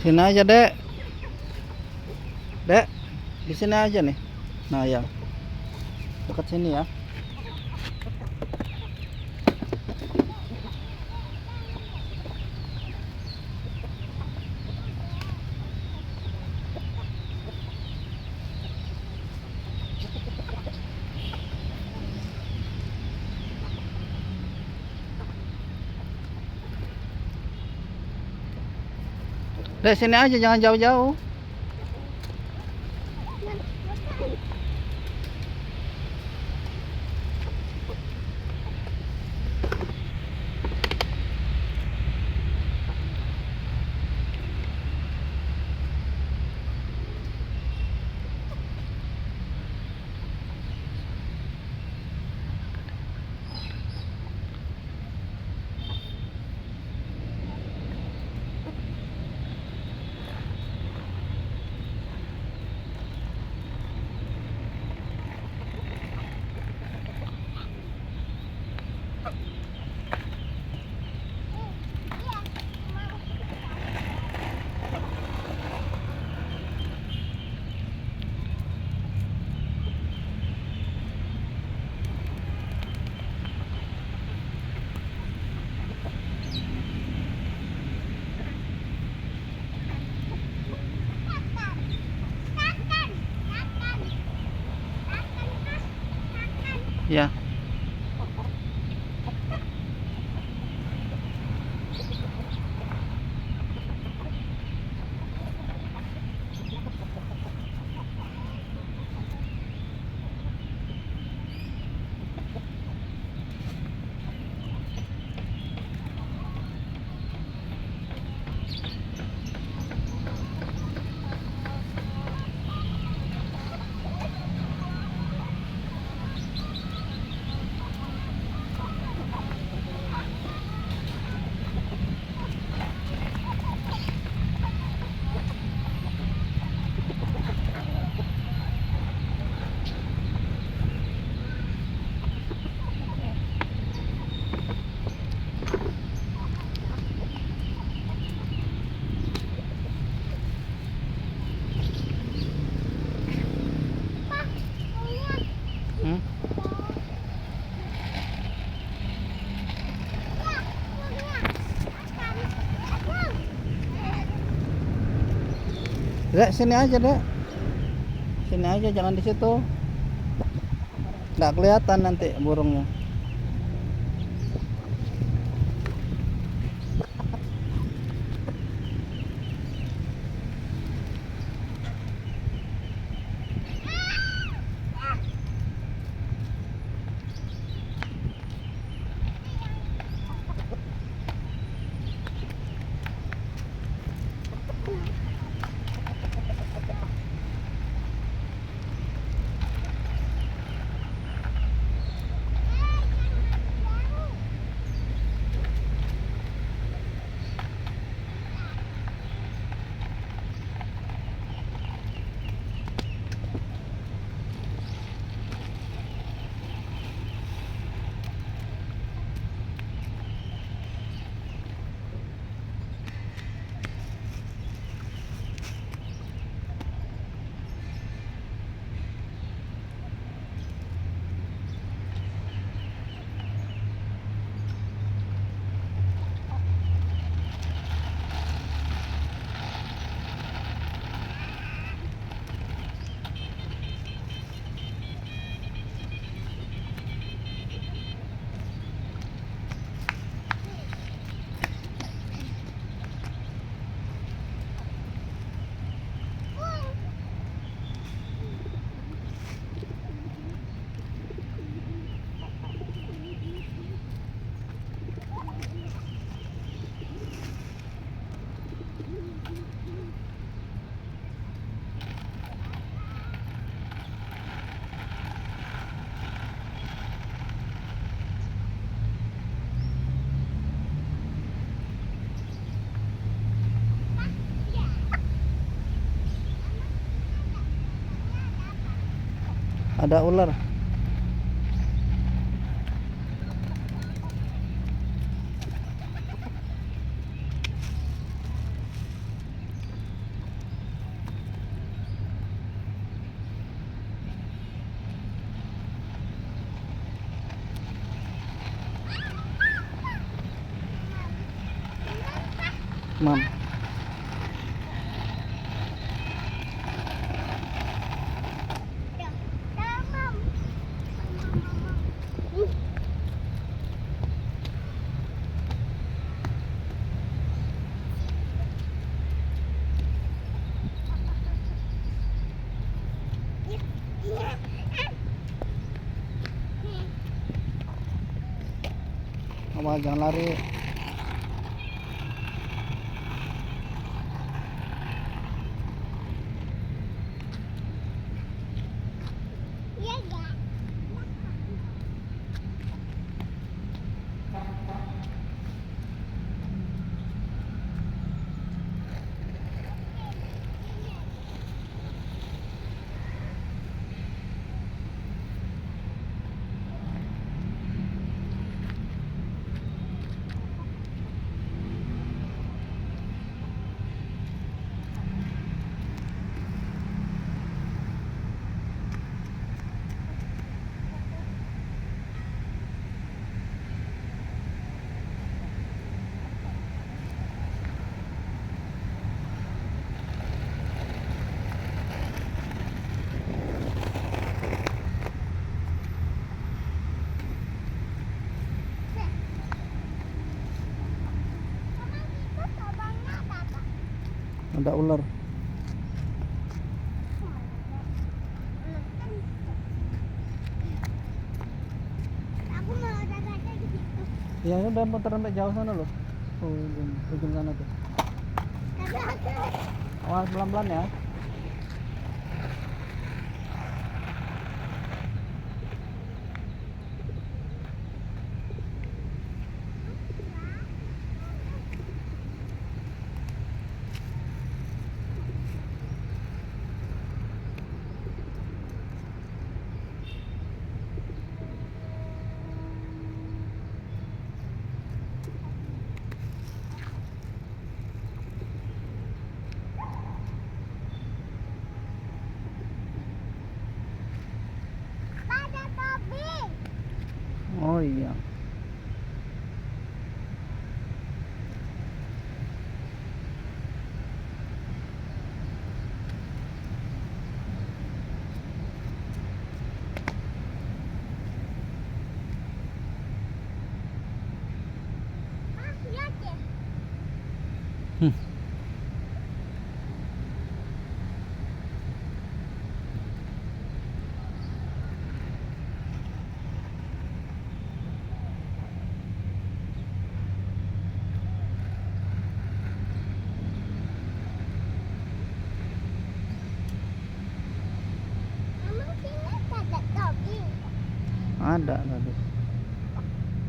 Sini aja, Dek. Dek, di sini aja nih. Nah, ya. Dekat sini ya. Dek, sini aja, jangan jauh-jauh. Ya. Hmm? Dek, sini aja, Dek. Sini aja, jangan di situ. Nggak kelihatan nanti burungnya. Ada ular. Mam. Awas jangan lari. Ada ular. Aku mau olahraga di situ. Ya ini udah muter sampai jauh sana loh. Oh, ujung sana tuh. Tapi aku Awas pelan-pelan ya. pada topi. Oh iya. Lihat deh. Hmm. Emang sini ada topi? Ada tadi.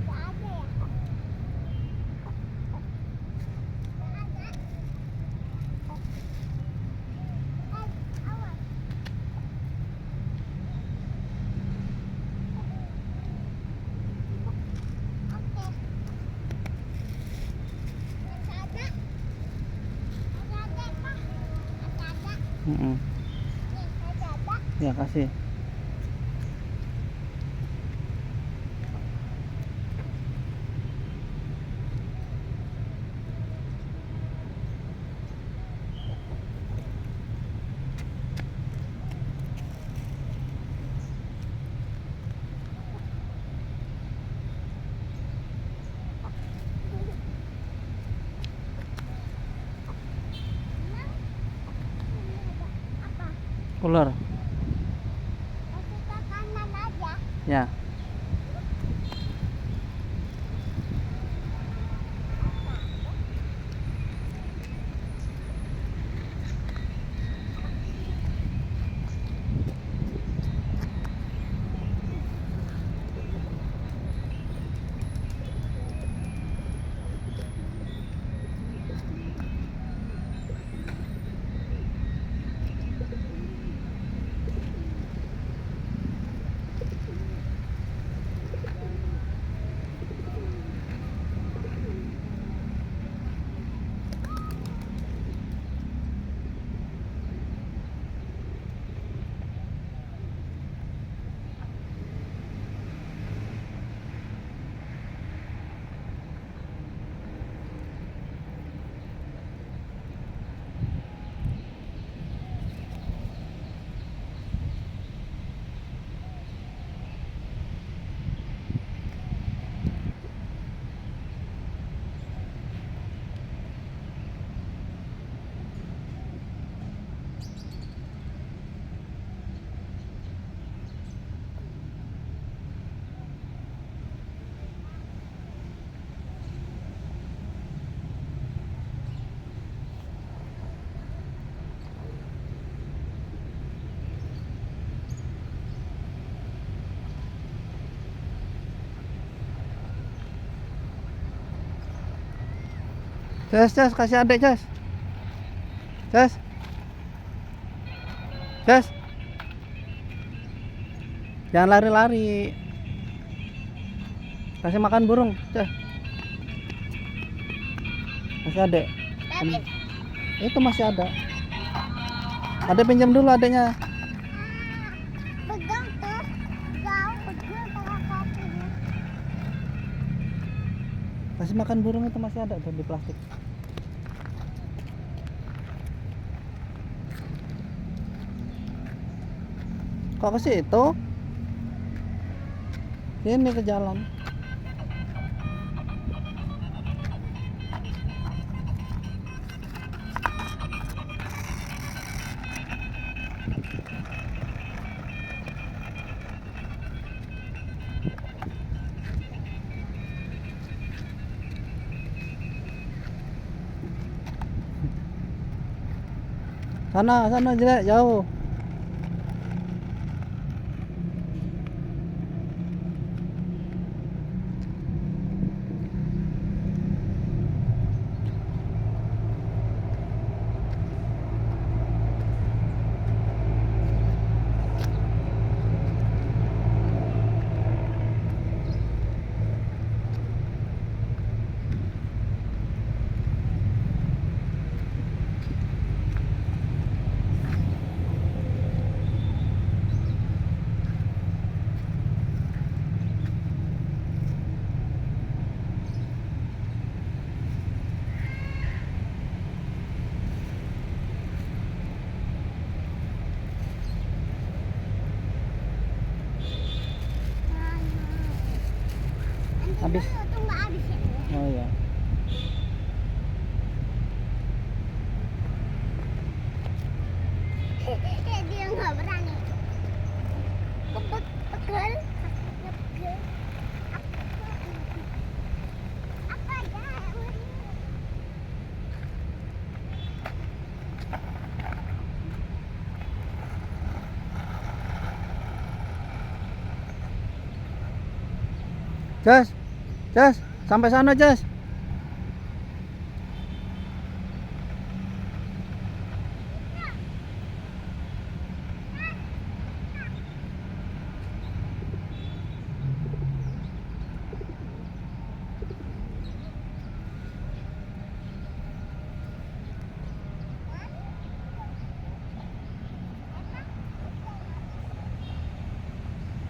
Nggak ada ya? Nggak ada. Awas. Oke. Nggak ada. Nggak ada, Pak. Nggak ada. Mm-mm. Nih, nggak ada. Ya kasih. Apa? Ular. Masuk ke kanan aja. Ya. Cas, kasih adek, Cas. Cas. Cas. Jangan lari-lari. Kasih makan burung, Cas. Masih adek. Tapi Itu masih ada. Adek pinjam dulu adeknya. pegang tuh. Jauh pegang pakai kakinya. Kasih makan burung itu masih ada tuh di plastik. Kok ke situ? Ini ke jalan. Sana jelek jauh. Habis. Dulu tuh nggak habis ya. Oh iya. Dia nggak berani. Pegel. Pegel. Apa aja? Cas, sampai sana, Cas.